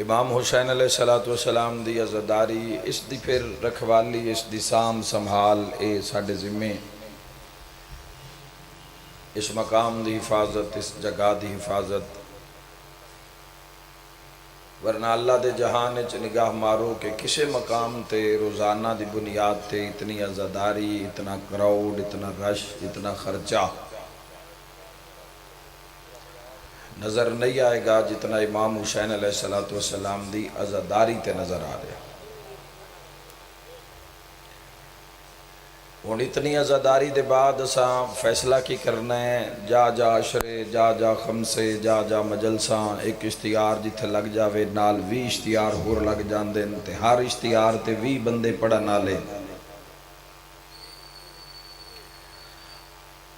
امام حسین علیہ السلام دی عزاداری، اس دی پھر رکھوالی، اس دی سام سنبھال، اے ساڈے ذمے، اس مقام دی حفاظت، اس جگہ دی حفاظت، ورنہ اللہ دے جہان وچ نگاہ مارو کہ کسے مقام تے روزانہ دی بنیاد تے اتنی عزاداری، اتنا کراؤڈ، اتنا رش، اتنا خرچہ نظر نہیں آئے گا جتنا امام حسین علیہ السلام دی عزاداری تے نظر آ رہا۔ ہن اتنی عزاداری دے بعد اساں فیصلہ کی کرنا ہے؟ جا جا عشرے، جا جا خمسے، جا جا مجلساں، ایک اشتہار جتھے لگ جاوے نال 20 اشتہار ہور لگ جاندے تے ہر اشتہار تے 20 بندے پڑھن والے۔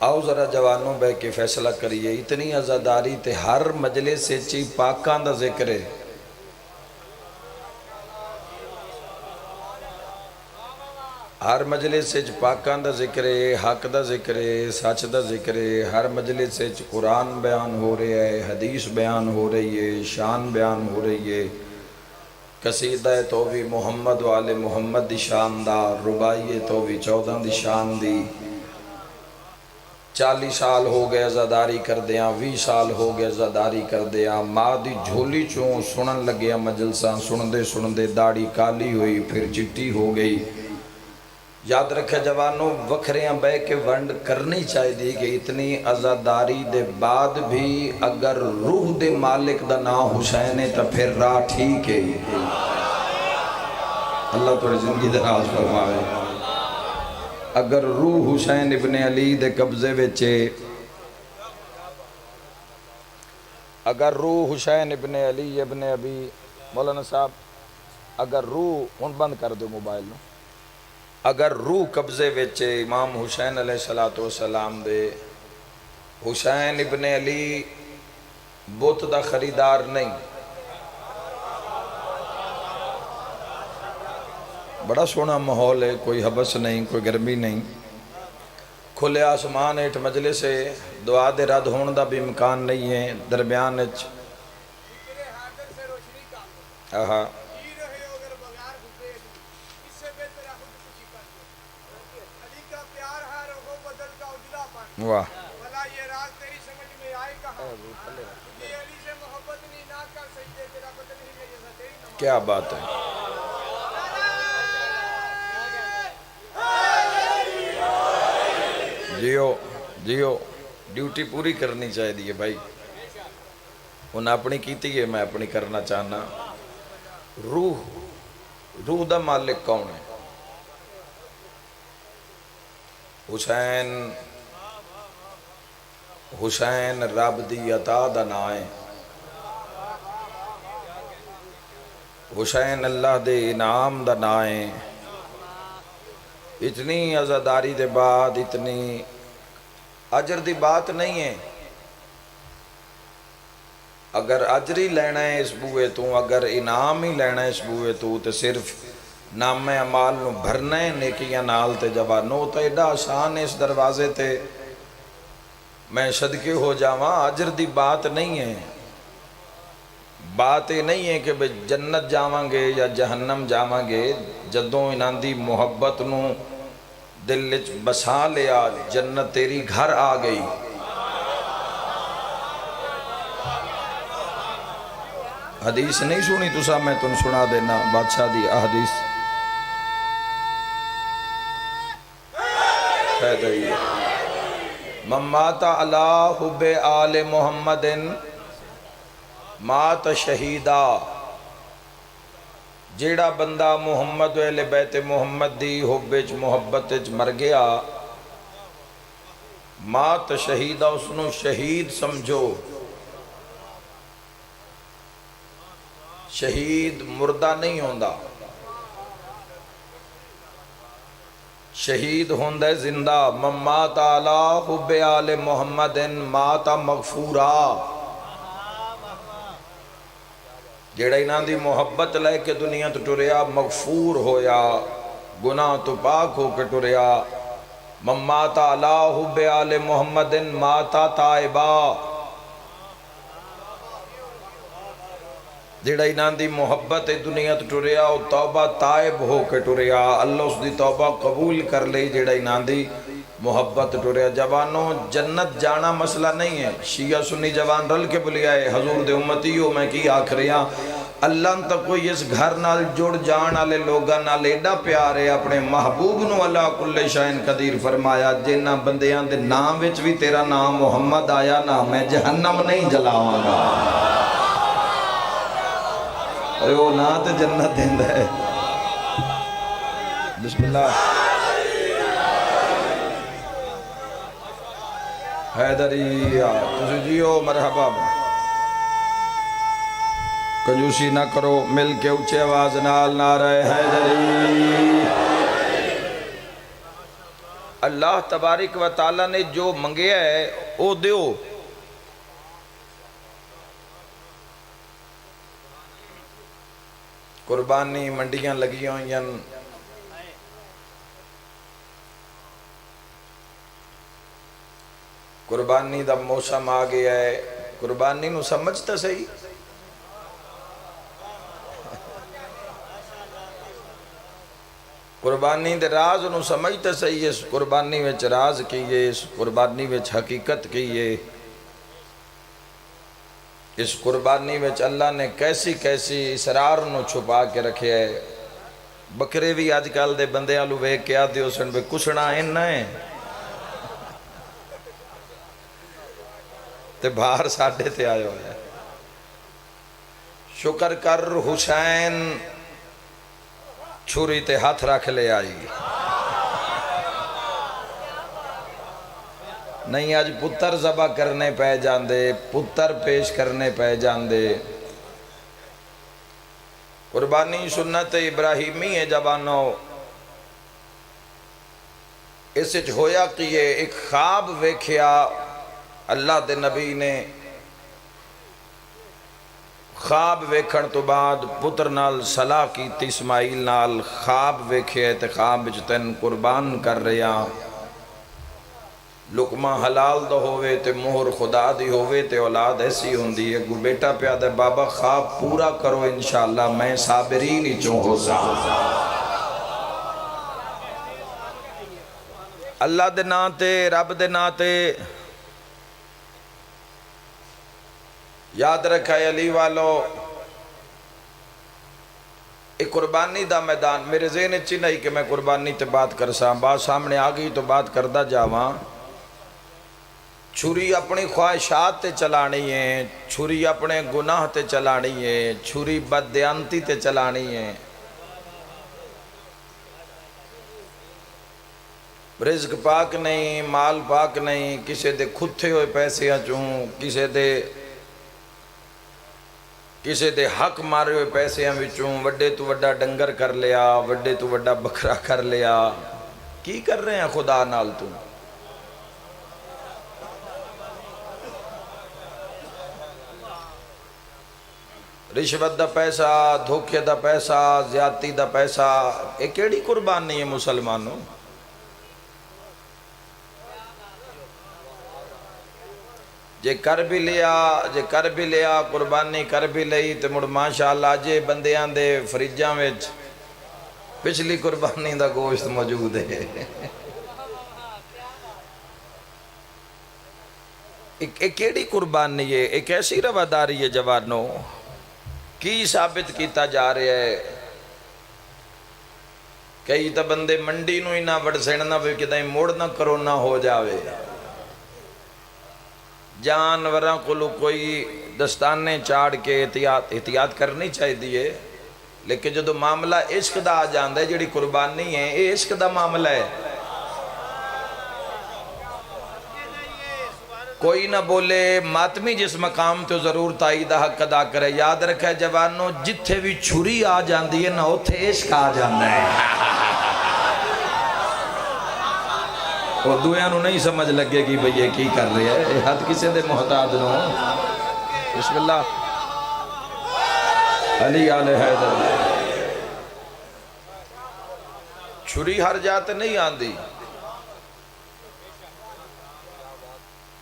آؤ ذرا جوانوں بہ کے فیصلہ کریے، اتنی عزاداری تے ہر مجلس وچ پاکاں دا ذکر ہے، ہر مجلس وچ پاکاں دا ذکر ہے، حق دا ذکر ہے، سچ دا ذکر ہے، ہر مجلس وچ قرآن بیان ہو رہا ہے، حدیث بیان ہو رہی ہے، شان بیان ہو رہی ہے، قصیدہ تو بھی محمد و آل محمد دی شان دا، ربائی تو بھی 14 دی شان دی۔ 40 سال ہو گئے عزاداری کر دیاں، 20 سال ہو گئے عزاداری کر دیاں، ماں دی جھولی چوں سنن لگیا مجلساں، سندے سندے داڑھی کالی ہوئی پھر چٹی ہو گئی۔ یاد رکھے جوانوں، وکھریاں بے کے ونڈ کرنی چاہی دی کہ اتنی عزاداری دے بعد بھی اگر روح دے مالک دا نام حسین ہے تو پھر راہ ٹھیک ہے۔ اللہ تو زندگی دراز فرمائے۔ اگر روح حسین ابن علی دے قبضے وچے، اگر روح حسین ابن علی ابن ابی، مولانا صاحب اگر روح، ہن بند کر دو موبائل نو، اگر روح قبضے وچے امام حسین علیہ السلام دے، حسین ابن علی بت دا خریدار نہیں، بڑا سونا ماحول ہے، کوئی حبس نہیں، کوئی گرمی نہیں، کھلے آسمان ایٹ مجلس ہے، دعا دے رد ہون دا بھی امکان نہیں ہے، درمیان اچ آہا واہ کیا بات ہے، جیو جیو، ڈیوٹی پوری کرنی چاہیے دی ہے بھائی، انہیں اپنی کیتی ہے، میں اپنی کرنا چاہنا۔ روح دا مالک کون ہے؟ حسین رب دی عطا دا نام ہے، حسین اللہ دے انعام دا نام ہے۔ اتنی عزاداری دے بعد اتنی اجر دی بات نہیں ہے، اگر اجر ہی لینا ہے اس بوئے تو، اگر انعام ہی لینا ہے اس بوئے تو صرف نام اعمال نو بھرنا ہے نیکیاں نال تے جوانوں، تو ایڈا آسان ہے اس دروازے تے میں صدقے ہو جاواں، اجر دی بات نہیں ہے۔ بات یہ نہیں ہے کہ جنت جاواں گے یا جہنم جاواں گے، جدوں انہاں دی محبت نو دل وچ بسا لیا، جنت تیری گھر آ گئی۔ حدیث نہیں سنی تسا، میں تن سنا دینا بادشاہ دی احادیث، من مات علی حب آل محمد مات شہیدہ، جیڑا بندہ محمد و اہل بیت محمد دی حب وچ محبت وچ مر گیا، مات شہیدہ، اس نو شہید سمجھو۔ شہید مردہ نہیں ہوندا، شہید ہوندہ زندہ۔ من مات علی حب آل محمد مات مغفورا، جیڑا انہاں دی محبت لے کے دنیا تو ٹریا مغفور ہویا، گناہ تو پاک ہو کے ٹریا۔ من مات علی حب آل محمد مات تائبا، جڑا انہاں دی محبت دنیا تو ٹریا او توبہ تائب ہو کے ٹریا، اللہ اس دی توبہ قبول کر لئی جڑا انہاں دی محبت ٹریا۔ جوانوں جنت جانا مسئلہ نہیں ہے، شیعہ سنی جوان رل کے بلیا ہے حضور دے امتیوں میں کی آکھ رہا اللہ تک کوئی اس گھر نال جڑ جان والے لوگاں نال ایڈا پیار ہے، اپنے محبوب نو اللہ کل شائن قدیر فرمایا جنہ بندیاں دے نام وچ بھی تیرا نام محمد آیا نا میں جہنم نہیں جلاواں گا۔ ارے وہ نا تے جنت دیندہ ہے۔ بسم اللہ۔ حیدریہ تسی جیو مرحبا، کنجوسی نہ کرو، مل کے اونچے آواز نال نعرہ حیدری۔ اللہ تبارک و تعالیٰ نے جو منگیا ہے او دیو۔ قربانی منڈیاں لگی ہوئیں، قربانی دا موسم آ گیا ہے، قربانی نو سمجھتا صحیح؟ قربانی دے راز نو سمجھتا صحیح؟ اس قربانی وچ راز کیے، اس قربانی وچ حقیقت کیے، اس قربانی وچ اللہ نے کیسی کیسی اسرار نو چھپا کے رکھے ہے۔ بکرے بھی آج کل دے بندے آلو بے کیا دیو سن بے کسنا ان ہے تے باہر ساڑھے تے آئے ہوئے۔ شکر کر حسین چھوری تے ہاتھ رکھ لے آئی، نہیں آج پتر ذبح کرنے پہ جاندے، پتر پیش کرنے پہ جاندے۔ قربانی سنت ابراہیمی ہے جوانوں، اس وچ ہویا کہ یہ ایک خواب ویکھیا اللہ دے نبی نے، خواب ویکھن تو بعد پتر نال صلاح کیتی اسماعیل نال، خواب ویکھے تے خواب وچ تین قربان کر رہا، لقمہ حلال دا ہوئے تے مہر خدا دی ہوئے تے اولاد ایسی ہوندی ہے۔ گو بیٹا پیادہ بابا خواب پورا کرو انشاءاللہ میں صابرین ہی چوں ہو سا۔ اللہ دے ناتے رب دے ناتے یاد رکھا ہے علی والو، ایک قربانی دا میدان میرے ذہن اچھی نہیں کہ میں قربانی تے بات کر ساں، بات سامنے آگئی تو بات کردہ جاواں۔ چھری اپنی خواہشات تے چلانی ہے، چھری اپنے گناہ تے چلانی ہے، چھری بددیانتی تے چلانی ہے۔ رزق پاک نہیں، مال پاک نہیں، کسے دے کھتے ہوئے پیسے چوں، کسے دے حق مارے ہوئے پیسے وچوں، وڈے تو وڈا ڈنگر کر لیا، وڈے تو وڈا بکرا کر لیا۔ کی کر رہے ہیں خدا نال تو؟ رشوت دا پیسہ، دھوکے دا پیسہ، زیادتی دا پیسہ، ایک کیڑی قربانی ہے مسلمانوں؟ جے کر بھی لیا قربانی کر بھی لئی تو مڑ ماشاءاللہ جے بندیاں دے فریجاں وچ پچھلی قربانی دا گوشت موجود ہے۔ ایک کیڑی قربانی ہے، ایک ایسی رواداری ہے جوانوں، کی ثابت کیتا جا رہا ہے؟ کئی تا بندے منڈی نو ہی نہ بڑھ سیڑنا بھی کدائیں موڑ نہ کرونا ہو جاوے، جانوراں کو کوئی دستانے چاڑ کے احتیاط کرنی چاہی دیئے، لیکن جو معاملہ عشق دا آ جاندہ ہے جڑی قربانی ہے یہ عشق دا معاملہ ہے۔ کوئی نہ بولے ماتمی جس مقام تو ضرور تائید حق ادا کرے، یاد رکھے جوانوں جتھے بھی چھری آ جاندی ہے نہ اتھے عشق آ جاندہ ہے۔ اور دویانو نہیں سمجھ لگے گی بھئی یہ کی کر رہے ہیں، حد کسے دے محتاج نو۔ بسم اللہ علی آل حیدر۔ چھری ہر جاتے نہیں آندی،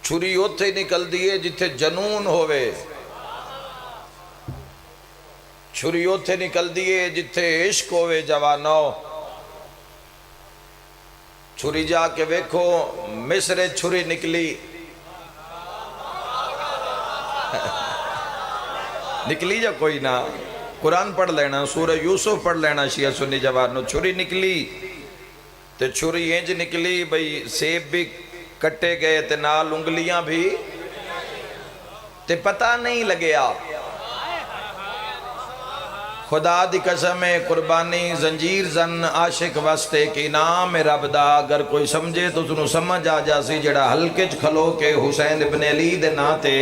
چھری اتھے نکل دیئے جتھے جنون ہوئے۔ چھری اوتھے نکل دیئے جتھے عشق ہوئے جوانو چھری جا کے ویکھو مصر چھری نکلی نکلی جا کوئی نہ قرآن پڑھ لینا سورہ یوسف پڑھ لینا شیعہ سنی جوانو چھری نکلی تے چھری انج نکلی بھئی سیب بھی کٹے گئے تے نال انگلیاں بھی تے پتہ نہیں لگیا خدا دی قسم قربانی زنجیر زن عاشق واسطے کی نام رب دا اگر کوئی سمجھے تو تنو سمجھ آ جاسی جڑا ہلکے کھلو کے حسین ابن علی دے ناتے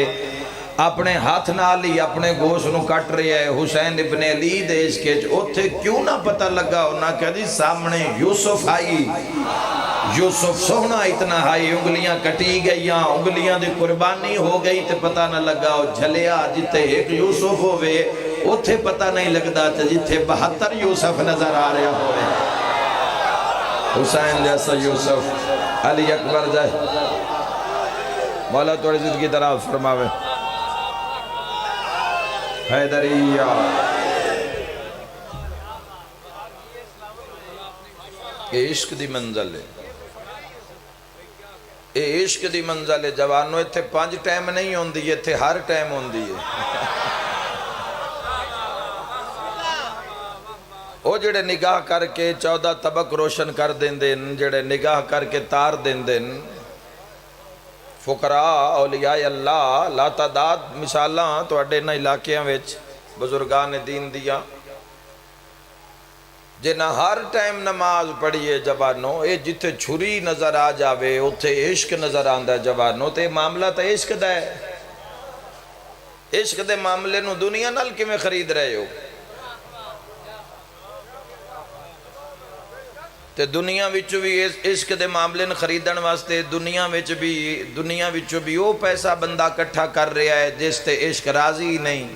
اپنے ہاتھ نالی اپنے گوش نو کٹ رہی ہے حسین ابن علی دے اس کے اوتھے کیوں نہ پتہ لگا ہونا کہ جی سامنے یوسف آئی یوسف سونا اتنا آئی انگلیاں کٹی گئیاں انگلیاں دی قربانی ہو گئی تے پتہ نہ لگا جھلیا جتے ایک یوسف ہوئے اوتھے پتہ نہیں لگتا تے جتے 72 یوسف نظر آ رہے ہوئے حسین جیسا یوسف علی اکبر جائے مولا توڑی زد کی طرح فرماوے حیدریہ یہ عشق دی منزل ہے یہ عشق دی منزل ہے جوانوں اتھے 5 ٹائم نہیں ہوندی اتھے ہر ٹائم ہوندی ہے وہ جڑے نگاہ کر کے 14 طبق روشن کر دیں دن جڑے نگاہ کر کے تار دیں دن فقراء اولیاء اللہ لا تعداد مثالاں تو اڈے نہ علاقیاں ویچ بزرگان دین دیا جنہ ہر ٹائم نماز پڑھئے جوانوں اے جتے چھری نظر آ جاوے اتھے عشق نظر آندہ جوانوں تے معاملہ تے عشق دا ہے عشق دے معاملے نو دنیا نال کی میں خرید رہے ہو تے دنیا وچو بھی عشق دے معاملے نو خریدن واسطے دنیا وچو بھی وہ پیسہ بندہ کٹھا کر رہا ہے جس تے عشق راضی نہیں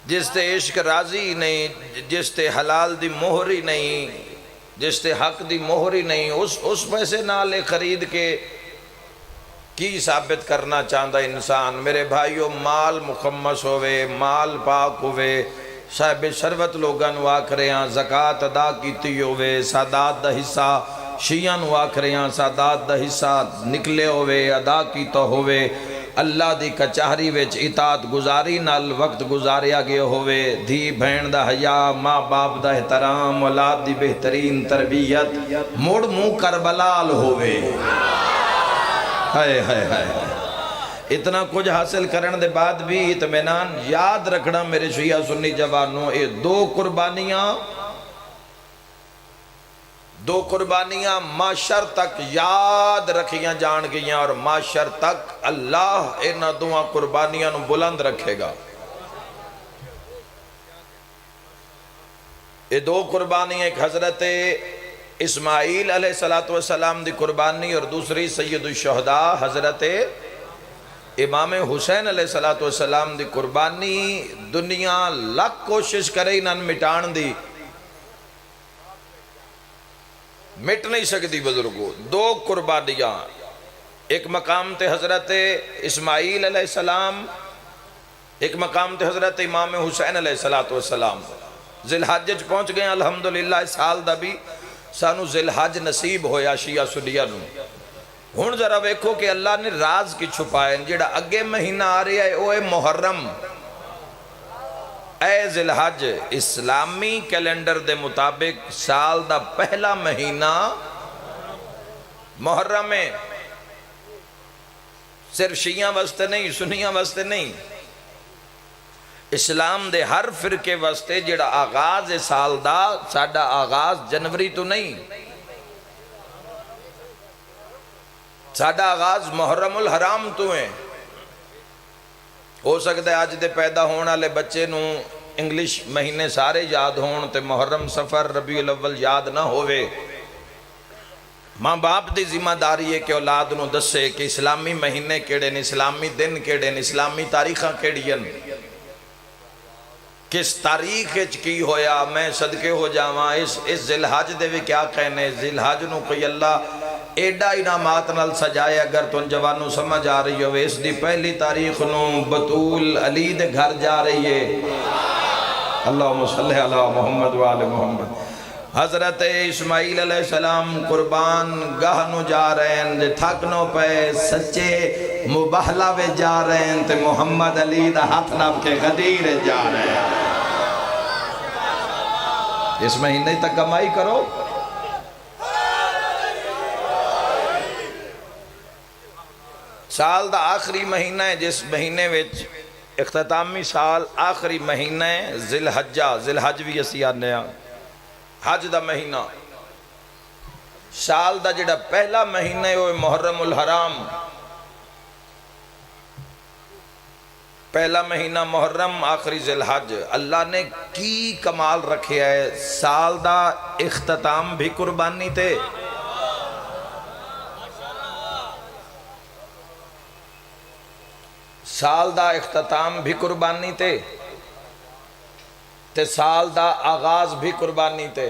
جس تے عشق راضی نہیں جس تے حلال دی مہری نہیں جس تے حق دی مہری نہیں اس پیسے نالے خرید کے کی ثابت کرنا چاہتا انسان میرے بھائیو مال مخمس ہوئے مال پاک ہوئے صاحب شربت لوگاں نو آکھریاں زکاة ادا کیتی ہوئے سادات دا حصہ شیعہ نو آکھریاں سادات دا حصہ نکلے ہوئے ادا کیتا ہوئے اللہ دی کچہری وچ اطاعت گزاری نال وقت گزاریا گئے ہوئے دھی بہن دا حیا ماں باپ دا احترام اولاد دی بہترین تربیت موڑ منہ کربلال ہوئے ہائے ہائے ہائے اتنا کچھ حاصل کرن دے بعد بھی اطمینان یاد رکھنا میرے شیعہ سنی جوانوں یہ دو قربانیاں معاشر تک یاد رکھیاں جان گئیاں اور معاشر تک اللہ انہاں دعا قربانیاں نو بلند رکھے گا یہ 2 قربانیاں ایک حضرت اسماعیل علیہ السلام دی قربانی اور دوسری سید الشہداء حضرت امام حسین علیہ السلام دی قربانی دنیا لاکھ کوشش کرے انہاں مٹان دی مٹ نہیں سکتی بزرگوں 2 قربانیاں ایک مقام تے حضرت اسماعیل علیہ السلام ایک مقام تے حضرت امام حسین علیہ السلام ذی الحج پہنچ گئے الحمدللہ اس سال دا بھی سانو ذی الحج نصیب ہویا شیعہ سنیہ نو ہن ذرا ویکھو کہ اللہ نے راز کی چھپائے جڑا اگے مہینہ آ رہا ہے وہ ہے محرم اے ذی الحج اسلامی کیلنڈر دے مطابق سال دا پہلا مہینہ محرم ہے صرف شیعہ واسطے نہیں سنیہ واسطے نہیں اسلام دے ہر فرقے واسطے جڑا آغاز ہے سال دا ساڈا آغاز جنوری تو نہیں ساڈا آغاز محرم الحرام تو ہے ہو سکتا ہے آج دے پیدا ہونے والے بچے نو انگلش مہینے سارے یاد ہون تے محرم سفر ربیع الاول یاد نہ ہوئے ماں باپ دی ذمہ داری ہے کہ اولاد نو دسے کہ اسلامی مہینے کیڑے نے اسلامی دن کیڑے نے اسلامی تاریخاں کیڑیاں کس تاریخ کی ہویا میں صدقے ہو جاواں اس ذی الحج دے بھی کیا کہنے ذی الحج نو کوئی اللہ ایڈا انعامات نال سجائے اگر تن جوانوں سمجھ آ رہی ہو اس دی پہلی تاریخ نو بطول علی دے گھر جا رہی ہے اللہم صلی علی محمد و آل محمد حضرت اسماعیل علیہ السلام قربان گاہ نو جا رہے ہیں جے تھکنو پہ سچے مباہلہ وے جا رہے ہیں تے محمد علی دا ہاتھ نام کے غدیر جا رہے ہیں اس مہینے تک کمائی کرو سال دا آخری مہینہ ہے جس مہینے وچ اختتامی سال آخری مہینہ ہے ذی الحج بھی اسی آنے ہیں حج دا مہینہ سال دا جڑا پہلا مہینہ ہے وہ محرم الحرام پہلا مہینہ محرم آخری ذی الحج اللہ نے کی کمال رکھے ہے سال دا اختتام بھی قربانی تے سال دا اختتام بھی قربانی تے سال دا آغاز بھی قربانی تے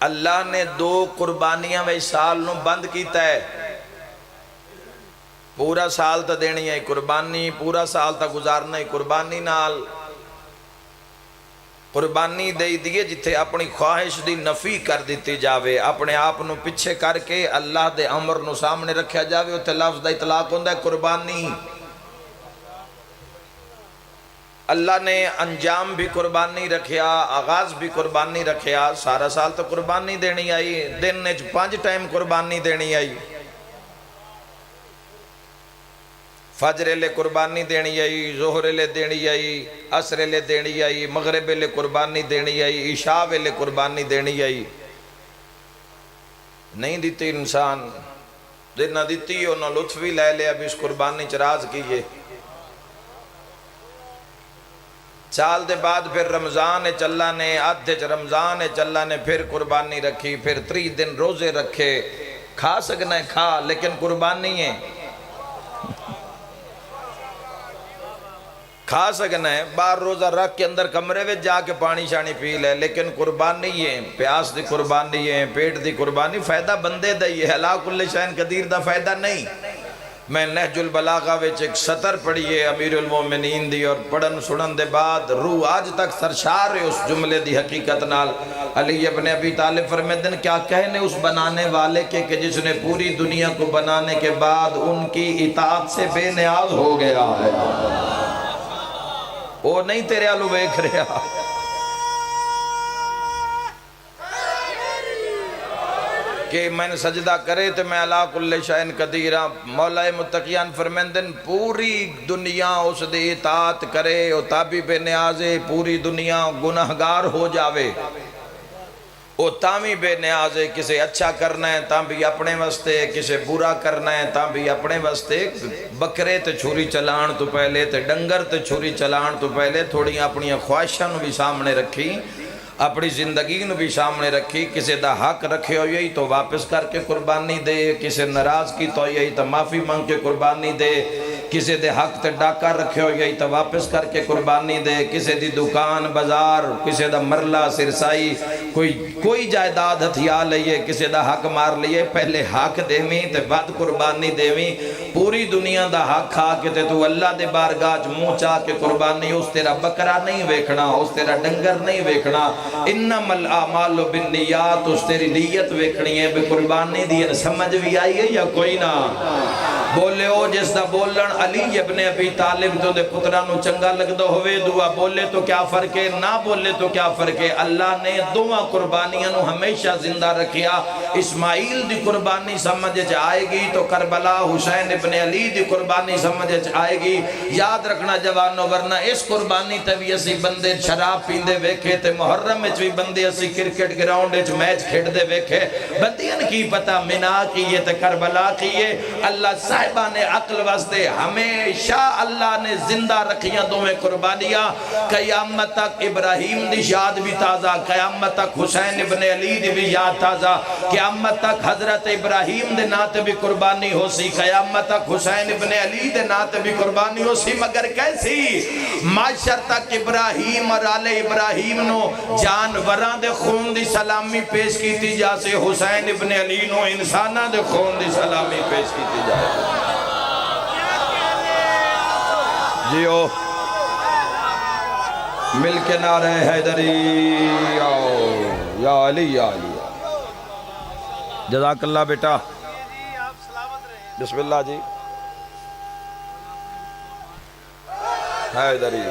اللہ نے دو قربانیاں میں سال نو بند کیتا ہے پورا سال تا دینی ہے قربانی پورا سال تا گزارنا ہے قربانی نال قربانی دے دیئے جتے اپنی خواہش دی نفی کر دیتی جاوے اپنے آپ نو پچھے کر کے اللہ دے امر نو سامنے رکھیا جاوے اتے لفظ دا اطلاق ہوندہ ہے قربانی اللہ نے انجام بھی قربانی رکھیا آغاز بھی قربانی رکھیا سارا سال تو قربانی دینی آئی دن نے 5 ٹائم قربانی دینی آئی فجر لے قربانی دینی آئی ظہر لے دینی آئی عصر لے دینی آئی مغرب لے قربانی دینی آئی عشاء لے قربانی دینی آئی نہیں دیتی انسان دن نہ دیتی انہوں لطف بھی لے لے اب اس قربانی چراز کیے سال دے بعد پھر رمضان چلا نے آدھے رمضان چلا نے پھر قربانی رکھی پھر 3 دن روزے رکھے کھا سکنا ہے کھا لیکن قربانی ہے کھا سکنا ہے بار روزہ رکھ کے اندر کمرے میں جا کے پانی شانی پی لے لیکن قربانی ہے پیاس دی قربانی ہے پیٹ دی قربانی فائدہ بندے دا ہی ہے لا کل شین قدیر دا فائدہ نہیں میں نہج البلاغہ وچ ایک سطر پڑھیے امیر المومنین دی اور پڑھن سنن دے بعد روح آج تک سرشار ہے اس جملے دی حقیقت نال علی ابن ابی طالب فرمیدن کیا کہنے اس بنانے والے کے کہ جس نے پوری دنیا کو بنانے کے بعد ان کی اطاعت سے بے نیاز ہو گیا ہے وہ نہیں تیرے آلو ویکھ رہا کہ میں نے سجدہ کرے تو میں علا کل شین قدیرہ مولا متقیان فرمیندن پوری دنیا اس دے اطاعت کرے او تابی بے نیازے پوری دنیا گناہگار ہو جاوے او تامی بے نیازے کسے اچھا کرنا ہے تاں بھی اپنے واسطے کسے برا کرنا ہے تاں بھی اپنے واسطے بکرے تے چھوری چلان تو پہلے تے ڈنگر تے چھوری چلان تو پہلے تھوڑی اپنی خواہشاں بھی سامنے رکھی اپنی زندگی نو بھی سامنے رکھی کسے دا حق رکھے ہو یہی تو واپس کر کے قربانی دے کسے ناراض کی تو یہی تو معافی مانگ کے قربانی دے کسے دے حق تے ڈاکہ رکھے ہو یہی تو واپس کر کے قربانی دے کسے دی دکان بازار کسے دا مرلہ سرسائی کوئی جائیداد ہتھیا لئیے کسے دا حق مار لئیے پہلے حق دیویں تے بعد قربانی دیویں پوری دنیا دا حق کھا کے تے تو اللہ دے بارگاہ منہ چاہ کے قربانی اس تیرا بکرا نہیں ویکھنا اس تیرا ڈنگر نہیں ویکھنا انما الاعمال بالنیات اس تیری نیت ویکھنی ہے بے قربانی دی سمجھ بھی آئی ہے یا کوئی نہ بولے ہو جس دا بولن علی ابن ابی طالب تو دے پترانو چنگا لگدہ ہوئے دعا بولے تو کیا فرق ہے نہ بولے تو کیا فرق ہے اللہ نے دعا قربانیاں نو ہمیشہ زندہ رکھیا اسماعیل دی قربانی سمجھ آئے گی تو کربلا حسین ابن علی دی قربانی سمجھ آئے گی یاد رکھنا جوانو ورنہ اس قربانی تبھی اسی بندے شراب پیندے ویکھے تے محرم میں بھی بندے اسی کرکٹ گراؤنڈ وچ میچ کھیڑ دے ویکھے بندیاں کی پتہ منا کیے تے کربلا کیے اللہ صاحبان عقل واسطے ہمیشہ اللہ نے زندہ رکھیاں دویں قربانیاں قیامت تک ابراہیم دی یاد بھی تازہ قیامت تک حسین ابن علی دی بھی یاد تازہ قیامت تک حضرت ابراہیم دے ناتے بھی قربانی ہو سی قیامت تک حسین ابن علی دے ناتے بھی قربانی ہو سی مگر کیسی معاشر تک ابراہیم اور آل ابراہیم نو جانوراں دے خون دی سلامی پیش کیتی جا سے حسین ابن علی نو انسانہ دے خون دی سلامی پیش کیتی جائے جیو مل کے نعرہ حیدری یا علی یا علی جزاک اللہ بیٹا بسم اللہ جی حیدری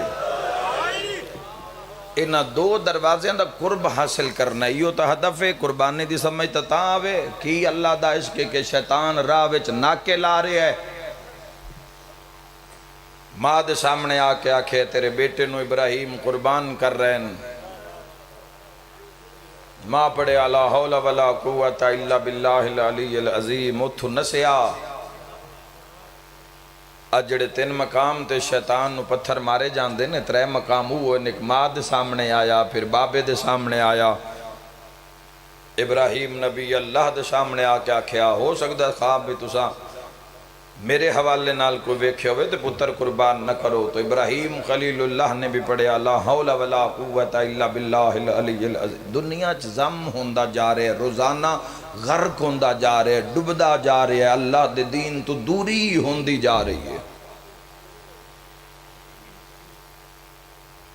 انہا دو دروازے دا قرب حاصل کرنا یہ تا ہدف ہے قربانی دی سمجھتا تا آوے کی اللہ دا عشق کے شیطان راہ وچ ناکے لا رہے ہے ماں دے سامنے آکے آکھے تیرے بیٹے نو ابراہیم قربان کر رہے ہیں ماں پڑے لا حول ولا قوت الا باللہ العلی العظیم اتھو نسیا اجڑے 3 مقام تے شیطان نو پتھر مارے جان دے نے 3 مقام ہوئے ایک ماں دے سامنے آیا پھر بابے دے سامنے آیا ابراہیم نبی اللہ دے سامنے آکے آکھیا ہو سکتا خواب بھی تسا میرے حوالے نال کوئی ویکھے ہوئے تے پتر قربان نہ کرو تو ابراہیم خلیل اللہ نے بھی پڑھے لا حول ولا قوت الا باللہ العلی العظیم دنیا چ زم ہوندا جا رہے روزانہ غرق ہوندا جا رہے ڈبدا جا رہے اللہ دے دین تو دوری ہوندی جا رہی ہے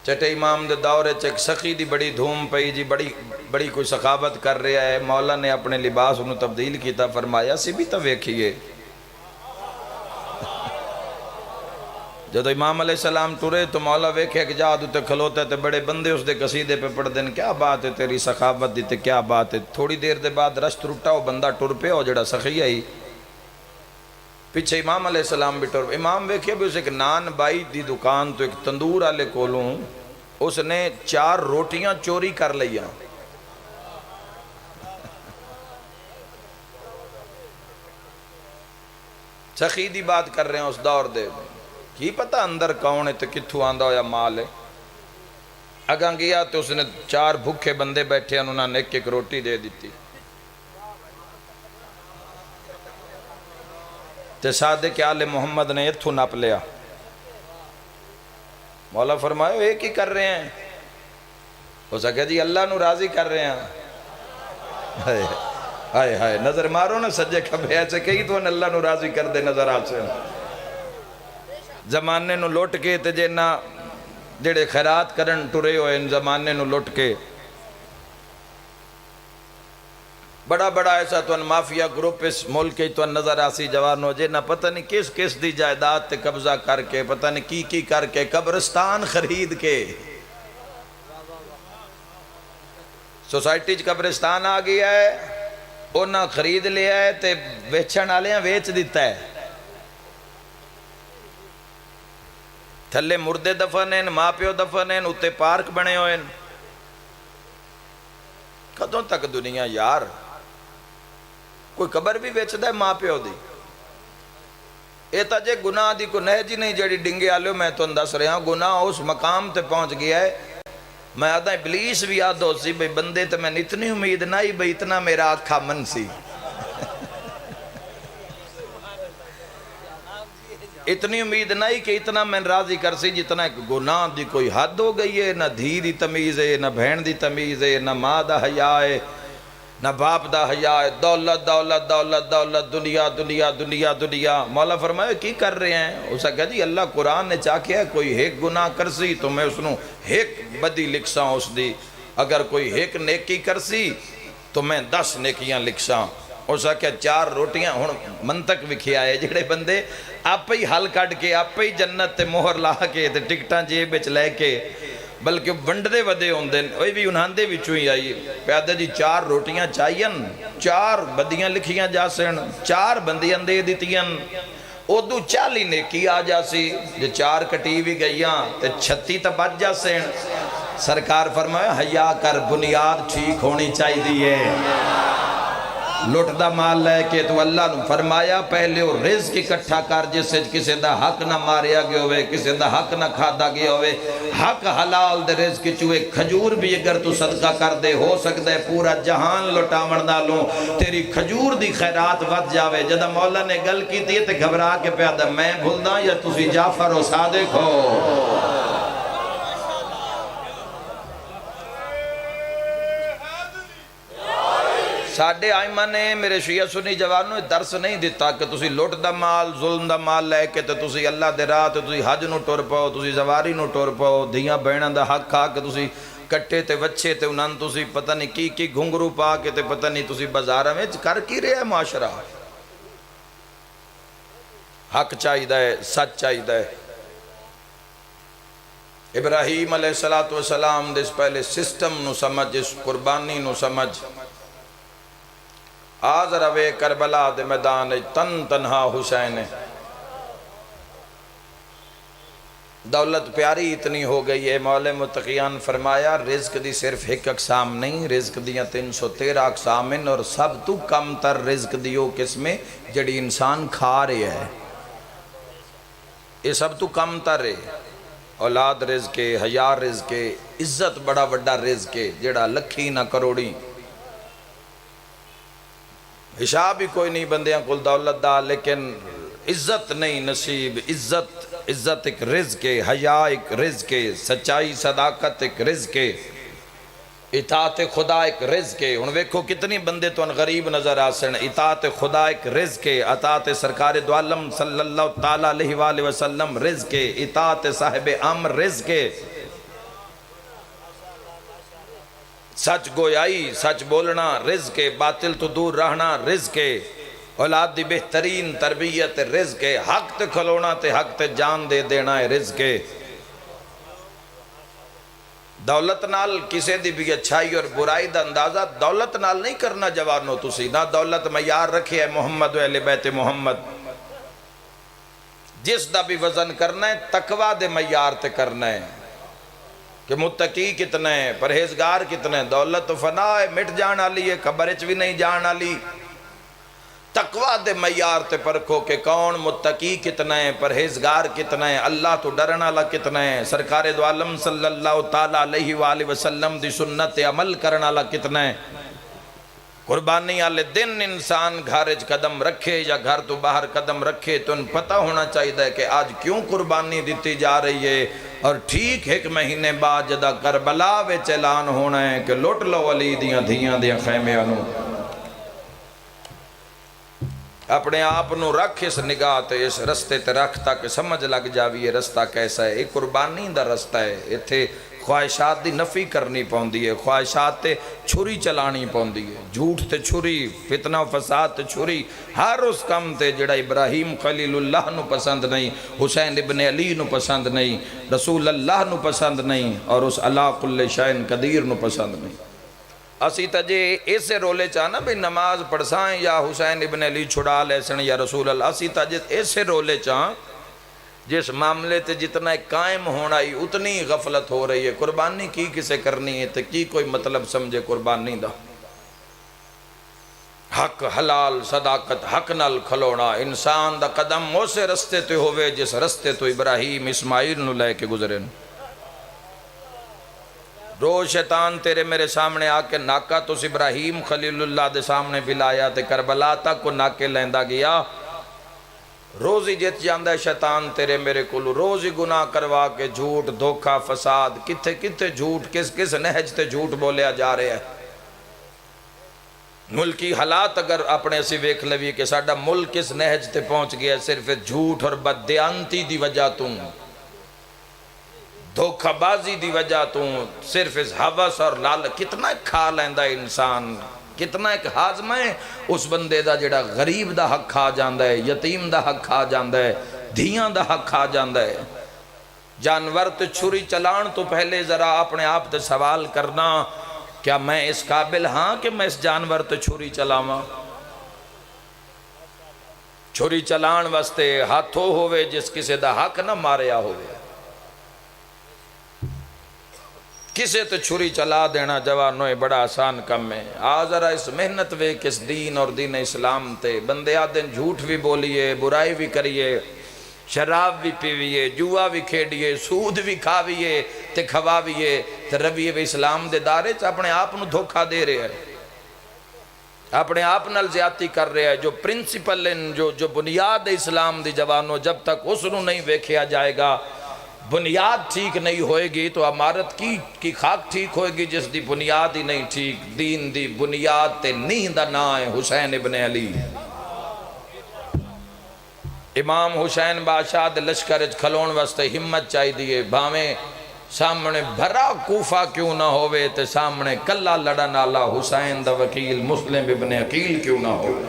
چٹے امام دے دورے چک سخی دی بڑی دھوم پئی جی بڑی کوئی سخاوت کر رہا ہے مولا نے اپنے لباس انہوں تبدیل کیتا فرمایا سی بھی تو ویکھئے جدو امام علیہ السلام ٹورے تو مولا ویکھے کہ جادو تے کھلوتا ہے تے بڑے بندے اس دے قصیدے پہ پڑھ دیں کیا بات ہے تیری سخاوت دی تے کیا بات ہے تھوڑی دیر دے بعد رشت رٹا ہو بندہ ٹور پہ ہو جڑا سخی آئی پیچھے امام علیہ السلام بھی ٹور امام ویکھے بھی اس ایک نان بائی دی دکان تو ایک تندور آلے کولوں اس نے 4 روٹیاں چوری کر لیا سخی دی بات کر رہے ہیں اس دور دے کی پتہ اندر کون ہے تو کتھو آندہ ہویا مال ہے اگاں گیا تو اس نے 4 بھوکے بندے بیٹھے انہوں نے ایک روٹی دے دیتی تے صادق آل محمد نے اتھو ناپ لیا مولا فرمایا ایک ہی کر رہے ہیں ہو سکے جی اللہ نو راضی کر رہے ہیں ہائے ہائے نظر مارو نا سجے کھبے ایسے کہیں تو اللہ نو راضی کر دے نظر آج سے زمانے نو لوٹ کے تے جے نا جڑے خیرات کرن ٹورے ہوئے ان زمانے نو لوٹ کے بڑا بڑا ایسا تو ان مافیا گروپ اس ملک کی تو ان نظر آسی جوانو جے نہ پتہ نہیں کس دی جائیداد تے قبضہ کر کے پتہ نہیں کی کر کے قبرستان خرید کے سوسائٹی چ قبرستان آ گیا ہے انہاں خرید لیا ہے تے ویچن آلیاں ویچ دیتا ہے تھلے مردے دفن ہیں ماں پیو دفن ہیں اتے پارک بنے ہوئے کدوں تک دنیا یار کوئی قبر بھی ویچ ہے ماں پیو دی اے تا جے گناہ دی کو نہ جی نہیں جڑی ڈنگے آلیو میں تو اندس رہا ہوں گناہ اس مقام تے پہنچ گیا ہے میں آدھا ابلیس بھی یاد ہو سی بھئی بندے تے میں اتنی امید نہیں بھئی اتنا میرا آکھا من سی اتنی امید نہیں کہ اتنا میں راضی کر سی جتنا ایک گناہ دی کوئی حد ہو گئی ہے نہ دھی دی تمیز ہے نہ بہن دی تمیز ہے نہ ماں دا حیاء ہے نہ باپ دا حیاء ہے دولت دولت دولت دولت دنیا دنیا دنیا دنیا مولا فرمائے کی کر رہے ہیں اسا کہا جی اللہ قرآن نے چاہ کیا ہے کوئی ایک گناہ کر سی تو میں اس نو ایک بدی لکھ ساں اس دی اگر کوئی ایک نیکی کر سی تو میں 10 نیکیاں لکھ ساں اسا کیا 4 روٹیاں ہون منطق وکھی آئے جڑے بندے آپ ہی حل کٹ کے آپ ہی جنت تے مہر لا کے تے ٹکٹاں جیب وچ لے کے بلکہ ونڈدے ودے ہوندے اوہ بھی انہاں دے وچوں ہی آئی پیادہ جی 4 روٹیاں چاہیے 4 بدیاں لکھیاں جا سن 4 بندیاں دے دیتیاں ادو 40 نیکی آ جا سی جو 4 کٹی بھی گئیاں تے 36 تا بچ جا سن سرکار فرمایا حیا کر بنیاد ٹھیک ہونی چاہی دیئے لٹ دا مال لے کے تو اللہ نے فرمایا پہلے وہ رزق اکٹھا کر جس سے کسی دا حق نہ ماریا گیا ہوئے کسی دا حق نہ کھادا گیا ہوئے حق حلال دے رزق چوئے کھجور بھی اگر تو صدقہ کر دے ہو سکتا ہے پورا جہان لٹاون نالوں تیری کھجور دی خیرات ود جاوے جدہ مولا نے گل کی تھی تے گھبرا کے پیادہ میں بھول دا یا تسی جعفر و صادق ہو ساڑھے آئمہ نے میرے شیعہ سنی جوانوں درس نہیں دیتا کہ تسی لوٹ دا مال ظلم دا مال لے کے تسی اللہ دے راہ تسی حج نو ٹور پاؤ تسی زواری نو ٹور پاؤ دھیاں بینہ دا حق کھا کے تسی کٹے تے وچھے تے انہاں تسی پتہ نہیں کی گھنگرو پا کے تے پتہ نہیں تسی بازارہ میں کر کی رہے ہے معاشرہ حق چاہی دا ہے سچ چاہی دا ہے ابراہیم علیہ السلام دس پہلے سسٹم نو سمجھ اس قربانی نو سمجھ آزر اوے کربلا دے میدان تن تنہا حسین دولت پیاری اتنی ہو گئی ہے مولا متقیان فرمایا رزق دی صرف ایک اقسام نہیں رزق دیاں 313 اقسام ہیں اور سب تو کم تر رزق دیو قسمیں جڑی انسان کھا رہے ہے یہ سب تو کم تر ہے اولاد رزق ہے حیا رزق ہے عزت بڑا بڑا رزق ہے جڑا لکھی نہ کروڑی حساب بھی کوئی نہیں بندیاں کل دولت دا لیکن عزت نہیں نصیب عزت ایک رزق ہے حیا ایک رزق ہے سچائی صداقت ایک رزق ہے اطاعت خدا ایک رزق ہے ان ویکھو کتنی بندے تو ان غریب نظر آسن اطاعت خدا ایک رزق ہے اطاعت سرکار دو عالم صلی اللہ تعالیٰ علیہ وآلہ وسلم رزق ہے اطاعت صاحب امر رزق ہے سچ گویائی سچ بولنا رزق ہے باطل تو دور رہنا رزق ہے اولاد دی بہترین تربیت رزق ہے حق تے کھلونا تے حق تے جان دے دینا ہے رزق ہے دولت نال کسے دی بھی اچھائی اور برائی دا اندازہ دولت نال نہیں کرنا جوانو تسی نہ دولت معیار رکھے ہے محمد و اہل بیت محمد جس دا بھی وزن کرنا ہے تقوی دے معیار تے کرنا ہے کہ متقی کتنے ہیں پرہیزگار کتنے ہیں دولت تو فنا ہے مٹ جان آلی ہے خبرچ بھی نہیں جان آلی تقوی دے معیار تے پرکھو کہ کون متقی کتنے ہیں پرہیزگار کتنے ہیں اللہ تو ڈرن والا کتنے ہیں سرکار دو عالم صلی اللہ تعالیٰ علیہ وآلہ وسلم دی سنت عمل کرن والا کتنے ہیں قربانی والے دن انسان گھرج قدم رکھے یا گھر تو باہر قدم رکھے تو ان پتہ ہونا چاہیے کہ آج کیوں قربانی دیتی جا رہی ہے اور ٹھیک ایک مہینے بعد جدہ کربلا وچ اعلان ہونا ہے کہ لوٹ لو علی دیاں دھیاں دیاں خیمے انو اپنے آپ نو رکھ اس نگاہ تے اس رستے تے رکھ تاکہ سمجھ لگ جاوی یہ رستہ کیسا ہے ایک قربانی دا رستہ ہے اتھے خواہشات دی نفی کرنی پوندی ہے خواہشات تے چھری چلانی پوندی ہے جھوٹ تے چھری فتنہ و فساد تے چھری ہر اس کم تے جڑا ابراہیم خلیل اللہ نو پسند نہیں حسین ابن علی نو پسند نہیں رسول اللہ نو پسند نہیں اور اس علا کل شین قدیر نو پسند نہیں اسی تجھے ایسے رولے چاہنا بھی نماز پڑھسائیں یا حسین ابن علی چھڑا لیسن یا رسول اللہ اسی تجھے ایسے رولے چاہاں جس معاملے تے جتنا قائم ہونا ہی اتنی غفلت ہو رہی ہے قربانی کی کسے کرنی ہے تو کی کوئی مطلب سمجھے قربانی دا حق حلال صداقت حق نال کھلونا انسان دا قدم اسے رستے تے ہوئے جس رستے تو ابراہیم اسماعیل نو لے کے گزرے روز شیطان تیرے میرے سامنے آکے ناکا تو ابراہیم خلیل اللہ دے سامنے بھی لایا تے کربلا تک کو ناکے لیندہ گیا روزی جت جاندہ ہے شیطان تیرے میرے کلو روزی گناہ کروا کے جھوٹ دھوکہ فساد کتھے کتھے جھوٹ کس نہج تے جھوٹ بولیا جا رہے ہیں ملکی حالات اگر اپنے سے ویکھ لوی کہ ساڑھا ملک کس نہج تے پہنچ گیا صرف جھوٹ اور بددیانتی دی وجہ توں دھوکہ بازی دی وجہ توں صرف اس حوث اور لال کتنا کھا لیندہ انسان کتنا ایک حازمہ ہے اس بندے دا جڑا غریب دا حق کھا جاندہ ہے یتیم دا حق کھا جاندہ ہے دھیاں دا حق کھا جاندہ ہے جانور تو چھری چلان تو پہلے ذرا اپنے آپ تے سوال کرنا کیا میں اس قابل ہاں کہ میں اس جانور تو چھری چلاواں چھری چلان واسطے ہاتھوں ہوئے جس کسی دا حق نہ ماریا ہوئے کسے تو چھری چلا دینا جوانوں بڑا آسان کم ہے. آ ذرا اس محنت وے کس دین اور دین اسلام تے بندے آدن جھوٹ بھی بولیے، برائی بھی کریے، شراب بھی پیویے، جوا بھی کھیڑیے، سود بھی کھاویے تے کھواویے تے رویے بھی اسلام دے دارے چ اپنے آپ نو دھوکہ دے رہے ہیں، اپنے آپ نال زیادتی کر رہے ہیں. جو پرنسپل جو بنیاد اسلام دی جوانوں، جب تک اس نو نہیں ویکھیا جائے گا، بنیاد ٹھیک نہیں ہوئے گی تو عمارت کی خاک ٹھیک ہوئے گی جس دی بنیاد ہی نہیں ٹھیک. دین دی بنیاد تے نیند دا نا ہے حسین ابن علی. امام حسین بادشاہ دے لشکر کھلون واسطے ہمت چاہی دیئے، بھاویں سامنے بھرا کوفہ کیوں نہ ہوئے تے سامنے کلا لڑن آلا حسین دا وکیل مسلم ابن عقیل کیوں نہ ہوئے.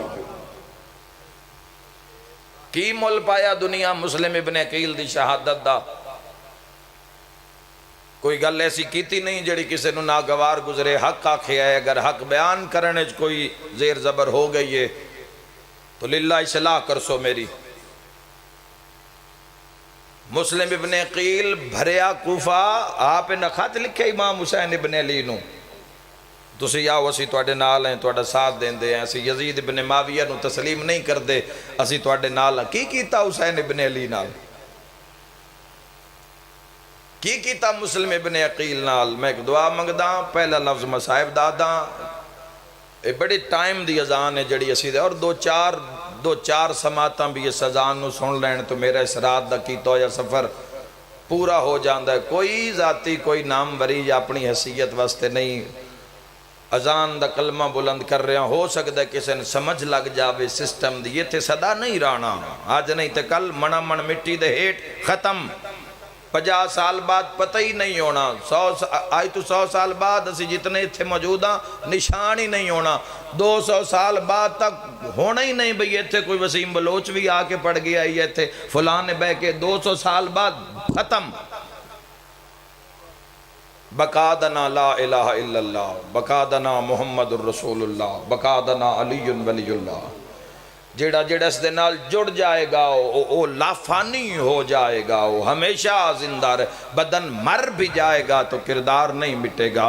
کی مول پایا دنیا مسلم ابن عقیل دی شہادت دا؟ کوئی گل ایسی کیتی نہیں جڑی کسے نو ناگوار گزرے. حق آکھے ہے، اگر حق بیان کرنے کوئی زیر زبر ہو گئی ہے تو للہ اصلاح کرسو میری. مسلم ابن عقیل بھریا کوفہ آپ نے خط لکھے امام حسین ابن علی نو، تسی آؤ اسی تواڈے نال ہیں، تواڈا ساتھ دین دے ہیں، اسی یزید ابن معاویہ نو تسلیم نہیں کر دے، اسی تواڈے نال ہیں. کی کیتا حسین ابن علی نال؟ کی کیتا مسلم ابن عقیل نال؟ میں ایک دعا منگدا، پہلا لفظ مصائب دادا. اے بڑی ٹائم دی اذان ہے جڑی اسی دے، اور دو چار سماعتاں بھی اس اذان نو سن لین تو میرا اس رات دا کیتا ہویا سفر پورا ہو جاندا ہے. کوئی ذاتی کوئی نام وری یا اپنی حیثیت واسطے نہیں، اذان دا کلمہ بلند کر رہے ہیں. ہو سکتا ہے کسی نے سمجھ لگ جاوے سسٹم دی، یہ تھے صدا نہیں رانا، آج نہیں تے کل منا من مٹی دے ہیٹ ختم. 50 سال بعد پتہ ہی نہیں ہونا، 100 سال بعد اسی جتنے تھے موجودہ نشان ہی نہیں ہونا. 200 سال بعد تک ہونا ہی نہیں بھئی ایتھے کوئی وسیم بلوچ بھی آ کے پڑھ گیا، یہ ایتھے فلان نے بہ کے 200 سال بعد ختم. بقادنا لا الہ الا اللہ، بقادنا محمد الرسول اللہ، بقادنا علی ولی اللہ. جیڑا اس دے نال جڑ جائے گا وہ لافانی ہو جائے گا، وہ ہمیشہ زندہ رہے. بدن مر بھی جائے گا تو کردار نہیں مٹے گا.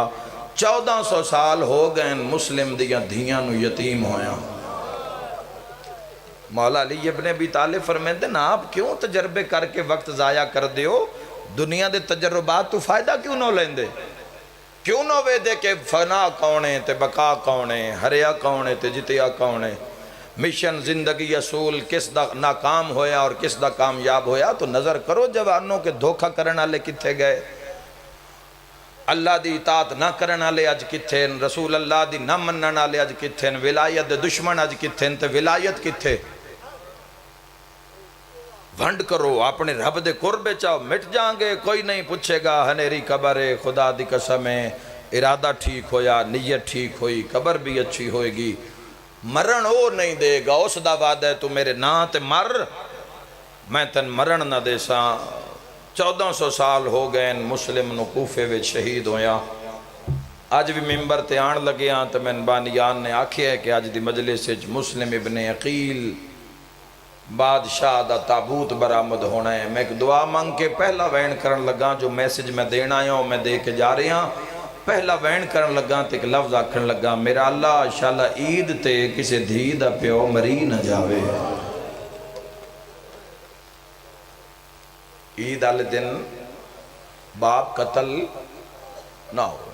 1400 سال ہو گئے مسلم دیاں دھیاں نو یتیم ہویا. مولا علی ابن ابی طالب فرمیندے نا آپ کیوں تجربے کر کے وقت ضائع کر دیو؟ دنیا دے تجربات تو فائدہ کیوں نہ لیندے؟ کیوں نہ وے دے کہ فنا کونے تے بقا کونے، ہریا کونے تے جتیا کونے. مشن زندگی اصول کس دا ناکام ہویا اور کس دا کامیاب ہویا تو نظر کرو جوانوں کے دھوکہ کرنا لے کتھے گئے. اللہ دی اطاعت نہ کرنا لے اج کتھے، رسول اللہ دی نہ مننا لے اج کتھے، ولایت دے دشمن اج کتھے تے ولایت کتھے. بھنڈ کرو اپنے رب دے قربے چاہو، مٹ جائیں گے، کوئی نہیں پوچھے گا. ہنیری قبر ہے، خدا دی قسم ہے، ارادہ ٹھیک ہویا، نیت ٹھیک ہوئی، قبر بھی اچھی ہوئے گی. مرن وہ نہیں دے گا، اس دا وعدہ ہے تو میرے نا تے مر، میں تن مرن نہ دے ساں. 1400 سال ہو گئے مسلم نو کوفے وچ شہید ہویا. آج بھی ممبر تے آن لگے ہاں تو میں بانیان نے آکھیا ہے کہ آج دی مجلس وچ مسلم ابن عقیل بادشاہ دا تابوت برآمد ہونا ہے. میں ایک دعا مانگ کے پہلا وین کرن لگا، جو میسج میں دینا آیا ہوں میں دے کے جا رہے ہاں. پہلا وین کرن لگا تے ایک لفظ آکھن لگا، میرا اللہ انشاءاللہ عید تے کسے دھی دا پیو مری نہ جاوے. عید والے دن باپ قتل نہ ہو.